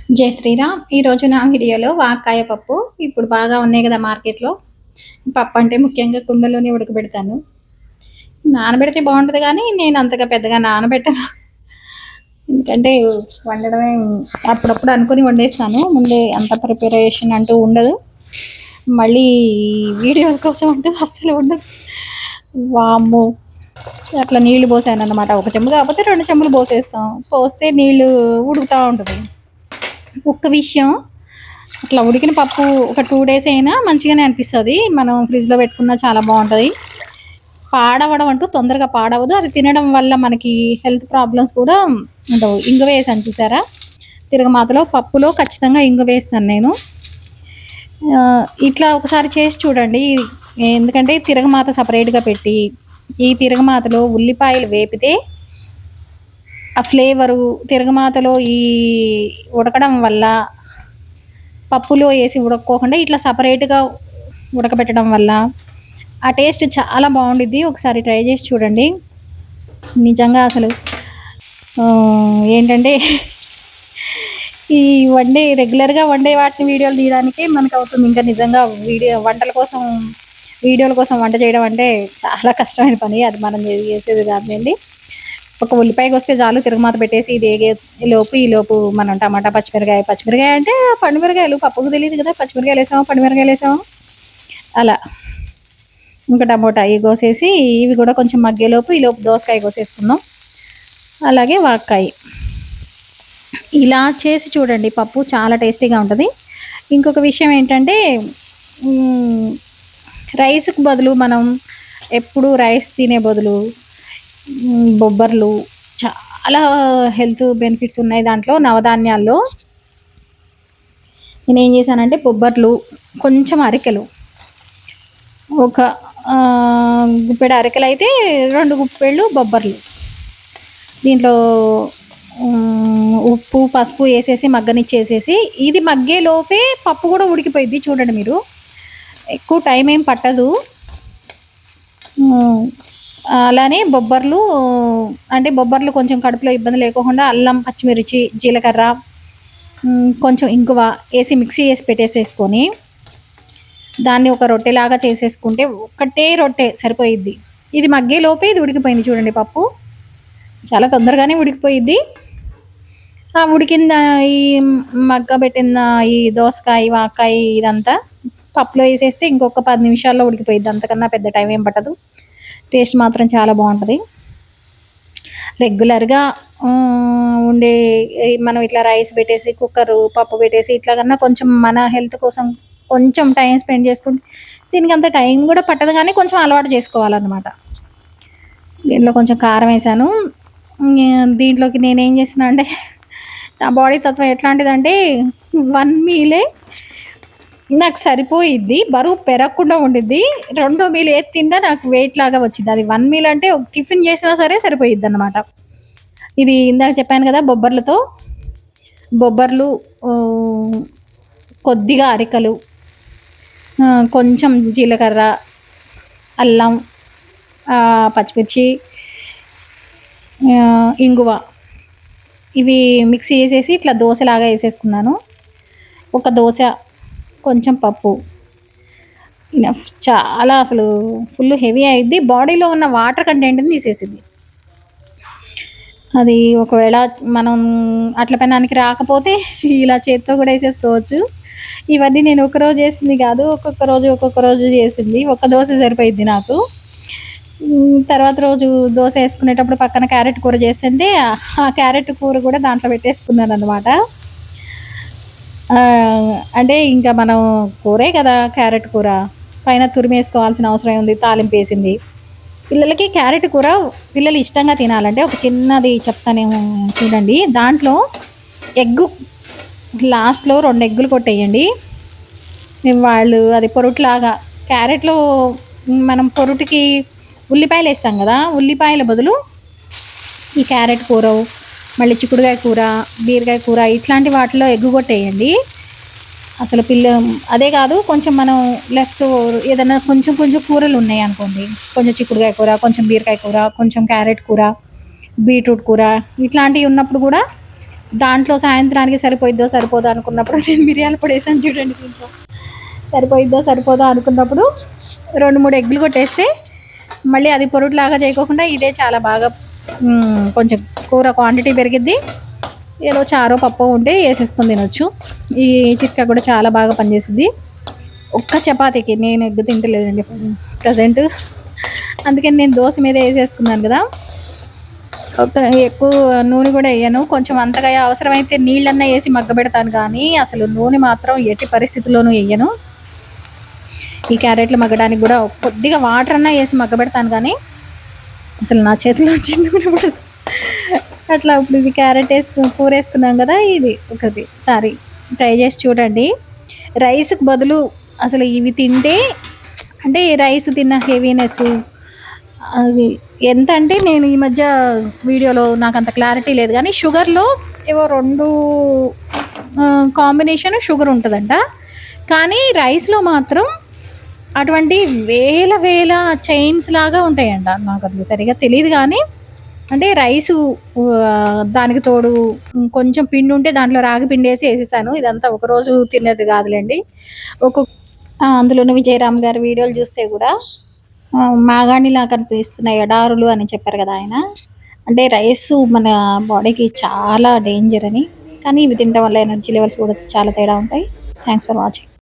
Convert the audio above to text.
జై శ్రీరామ్. ఈరోజు నా వీడియోలో వాక్కాయ పప్పు. ఇప్పుడు బాగా ఉన్నాయి కదా మార్కెట్లో. పప్పు అంటే ముఖ్యంగా కుండలోనే ఉడకబెడతాను. నానబెడితే బాగుంటుంది కానీ నేను అంతగా పెద్దగా నానబెట్టను. ఎందుకంటే వండడమే అప్పుడప్పుడు అనుకుని వండేస్తాను. ముందే అంత ప్రిపరేషన్ అంటూ ఉండదు. మళ్ళీ వీడియోల కోసం అంటే అస్సలు ఉండదు. వామ్మో, అట్లా నీళ్లు పోసాను అన్నమాట. ఒక చెంబు కాకపోతే 2 చెంబులు పోసేస్తాం. పోస్తే నీళ్లు ఉడుకుతూ ఉంటుంది. ఒక్క విషయం, అట్లా ఉడికిన పప్పు ఒక 2 డేస్ అయినా మంచిగానే అనిపిస్తుంది. మనం ఫ్రిడ్జ్లో పెట్టుకున్నా చాలా బాగుంటుంది. పాడవడం అంటూ తొందరగా పాడవదు. అది తినడం వల్ల మనకి హెల్త్ ప్రాబ్లమ్స్ కూడా ఉండవు. ఇంగువ వేసాను చూసారా, తిరగమాతలో పప్పులో ఖచ్చితంగా ఇంగువ వేస్తాను నేను. ఇట్లా ఒకసారి చేసి చూడండి. ఎందుకంటే తిరగమాత సపరేట్గా పెట్టి ఈ తిరగమాతలో ఉల్లిపాయలు వేపితే ఆ ఫ్లేవరు తిరగమాతలో ఈ ఉడకడం వల్ల, పప్పులో వేసి ఉడక్కోకుండా ఇట్లా సపరేట్గా ఉడకబెట్టడం వల్ల ఆ టేస్ట్ చాలా బాగుండిద్ది. ఒకసారి ట్రై చేసి చూడండి. నిజంగా అసలు ఏంటంటే ఈ రెగ్యులర్గా వండే వాటిని వీడియోలు తీయడానికే మనకు అవుతుంది. ఇంకా నిజంగా వీడియోల కోసం వంట చేయడం అంటే చాలా కష్టమైన పని. అది మనం చేసేది కాదండి. ఒక ఉల్లిపాయకి వస్తే చాలు, తిరగమాత పెట్టేసి ఇది ఈలోపు మనం టమాటా పచ్చిమిరకాయ అంటే పండుమిరకాయలు పప్పుకు తెలియదు కదా, పచ్చిమిరకాయలు వేసాము పండుమిరకాయలు వేసాము అలా. ఇంకా టమోటా ఇవి కోసేసి ఇవి కూడా కొంచెం ఈలోపు దోసకాయ కోసేసుకుందాం. అలాగే వాక్కాయ. ఇలా చేసి చూడండి, పప్పు చాలా టేస్టీగా ఉంటుంది. ఇంకొక విషయం ఏంటంటే, రైస్కు బదులు మనం ఎప్పుడు రైస్ తినే బదులు బొబ్బర్లు, చాలా హెల్త్ బెనిఫిట్స్ ఉన్నాయి దాంట్లో. నవధాన్యాల్లో నేను ఏం చేశానంటే, బొబ్బర్లు కొంచెం అరికెలు, ఒక గుప్పెడు అరికెలు అయితే 2 గుప్పెళ్ళు బొబ్బర్లు, దీంట్లో ఉప్పు పసుపు వేసేసి మగ్గనిచ్చేసేసి, ఇది మగ్గేలోపే పప్పు కూడా ఉడికిపోయింది. చూడండి మీరు, ఎక్కువ టైం ఏం పట్టదు. అలానే బొబ్బర్లు కొంచెం కడుపులో ఇబ్బంది లేకుండా అల్లం పచ్చిమిర్చి జీలకర్ర కొంచెం ఇంగువ వేసి మిక్సీ వేసి పెట్టేసేసుకొని దాన్ని ఒక రొట్టెలాగా చేసేసుకుంటే ఒక్కటే రొట్టె సరిపోయిద్ది. ఇది మగ్గేలోపే ఇది ఉడికిపోయింది. చూడండి, పప్పు చాలా తొందరగానే ఉడికిపోయిద్ది. ఆ ఉడికిన ఈ మగ్గబెట్టిన ఈ దోసకాయ వాక్కాయ ఇదంతా పప్పులో వేసేస్తే ఇంకొక 10 నిమిషాల్లో ఉడికిపోయిద్ది. అంతకన్నా పెద్ద టైం ఏం పట్టదు. టేస్ట్ మాత్రం చాలా బాగుంటుంది. రెగ్యులర్గా ఉండే మనం ఇట్లా రైస్ పెట్టేసి పప్పు పెట్టేసి ఇట్లా కన్నా కొంచెం మన హెల్త్ కోసం కొంచెం టైం స్పెండ్ చేసుకుంటే దీనికి అంత టైం కూడా పట్టదు, కానీ కొంచెం అలవాటు చేసుకోవాలన్నమాట. దీంట్లో కొంచెం కారం వేసాను. దీంట్లోకి నేనేం చేసిన అంటే, నా బాడీ తత్వం ఎట్లాంటిదంటే 1 మీలే నాకు సరిపోయిద్ది, బరువు పెరగకుండా ఉండిద్ది. 2వ మీల్ ఏది తిన్నా నాకు వెయిట్ లాగా వచ్చింది. అది 1 మీల్ అంటే ఒక టిఫిన్ చేసినా సరే సరిపోయిద్ది అన్నమాట. ఇది ఇందాక చెప్పాను కదా, బొబ్బర్లు కొద్దిగా అరికలు, కొంచెం జీలకర్ర, అల్లం, పచ్చిమిర్చి, ఇంగువ ఇవి మిక్సీ వేసేసి ఇట్లా దోశలాగా వేసేసుకున్నాను. ఒక దోశ, కొంచెం పప్పు, చాలా అసలు ఫుల్ హెవీ అయింది. బాడీలో ఉన్న వాటర్ కంటెంట్ని తీసేసింది. అది ఒకవేళ మనం అట్ల పెనానికి రాకపోతే ఇలా చేత్తో కూడా వేసేసుకోవచ్చు. ఇవన్నీ నేను ఒకరోజు చేసింది కాదు, ఒక్కొక్క రోజు చేసింది. ఒక దోశ సరిపోయిద్ది నాకు. తర్వాత రోజు దోశ వేసుకునేటప్పుడు పక్కన క్యారెట్ కూర చేస్తుంటే ఆ క్యారెట్ కూర కూడా దాంట్లో పెట్టేసుకున్నాను అనమాట. అంటే ఇంకా మనం కూరే కదా క్యారెట్ కూర, పైన తురిమేసుకోవాల్సిన అవసరం ఉంది. తాలింపు వేసింది. పిల్లలకి క్యారెట్ కూర పిల్లలు ఇష్టంగా తినాలంటే ఒక చిన్నది చెప్తానేమో చూడండి. దాంట్లో లాస్ట్లో 2 ఎగ్గులు కొట్టేయండి. వాళ్ళు అది పొరుట్లాగా, క్యారెట్లో మనం పొరుటుకి ఉల్లిపాయలు వేస్తాం కదా, ఉల్లిపాయల బదులు ఈ క్యారెట్ కూర, మళ్ళీ చిక్కుడుకాయ కూర, బీరకాయ కూర ఇట్లాంటి వాటిలో ఎగ్గు కొట్టేయండి. అసలు అదే కాదు, కొంచెం మనం ఏదైనా కొంచెం కూరలు ఉన్నాయి అనుకోండి, కొంచెం చిక్కుడుకాయ కూర, కొంచెం బీరకాయ కూర, కొంచెం క్యారెట్ కూర, బీట్రూట్ కూర ఇట్లాంటివి ఉన్నప్పుడు కూడా దాంట్లో సాయంత్రానికి సరిపోయిద్దో సరిపోదో అనుకున్నప్పుడు నేను మిరియాల పొడి వేసాను చూడండి దీంట్లో. సరిపోయిద్దో సరిపోదో అనుకున్నప్పుడు 2, 3 ఎగ్గులు కొట్టేస్తే మళ్ళీ అది పొరుట్లాగా చేయకోకుండా ఇదే చాలా బాగా కొంచెం కూర క్వాంటిటీ పెరిగిద్ది. ఏదో చారో పప్పో ఉంటే వేసేసుకొని తినొచ్చు. ఈ చిట్కా కూడా చాలా బాగా పనిచేసిద్ది. ఒక్క చపాతీకి నేను ఎగ్గు తింటలేదండి ప్రజెంట్, అందుకని నేను దోశ మీద వేసేసుకున్నాను కదా. ఒక ఎక్కువ నూనె కూడా వేయను, కొంచెం అంతగా అవసరమైతే నీళ్ళన్నా వేసి మగ్గబెడతాను, కానీ అసలు నూనె మాత్రం ఎట్టి పరిస్థితుల్లోనూ వేయను. ఈ క్యారెట్లు మగ్గడానికి కూడా కొద్దిగా వాటర్ అన్నా వేసి మగ్గబెడతాను, కానీ అసలు నా చేతిలో వచ్చి నూనె పడదు. అట్లా ఇప్పుడు ఇది క్యారెట్ కూర వేసుకున్నాం కదా, ఇది ఒకటి సారి ట్రై చేసి చూడండి. రైస్కి బదులు అసలు ఇవి తింటే, అంటే రైస్ తిన్న హెవీనెస్ అది ఎంత అంటే, నేను ఈ మధ్య వీడియోలో నాకు అంత క్లారిటీ లేదు, కానీ షుగర్లో ఏవో 2 కాంబినేషన్ షుగర్ ఉంటుందంట, కానీ రైస్లో మాత్రం అటువంటి వేల వేల చైన్స్ లాగా ఉంటాయంట. నాకు అది సరిగా తెలియదు, కానీ అంటే రైసు దానికి తోడు కొంచెం పిండి ఉంటే దాంట్లో రాగి పిండి వేసేసాను. ఇదంతా ఒకరోజు తినేది కాదులేండి. అందులోనూ విజయరామ్ గారి వీడియోలు చూస్తే కూడా మాగాణిలా కనిపిస్తున్నాయి ఎడారులు అని చెప్పారు కదా ఆయన. అంటే రైస్ మన బాడీకి చాలా డేంజర్ అని, కానీ ఇవి తినడం వల్ల ఎనర్జీ లెవెల్స్ కూడా చాలా తేడా ఉంటాయి. Thanks for watching.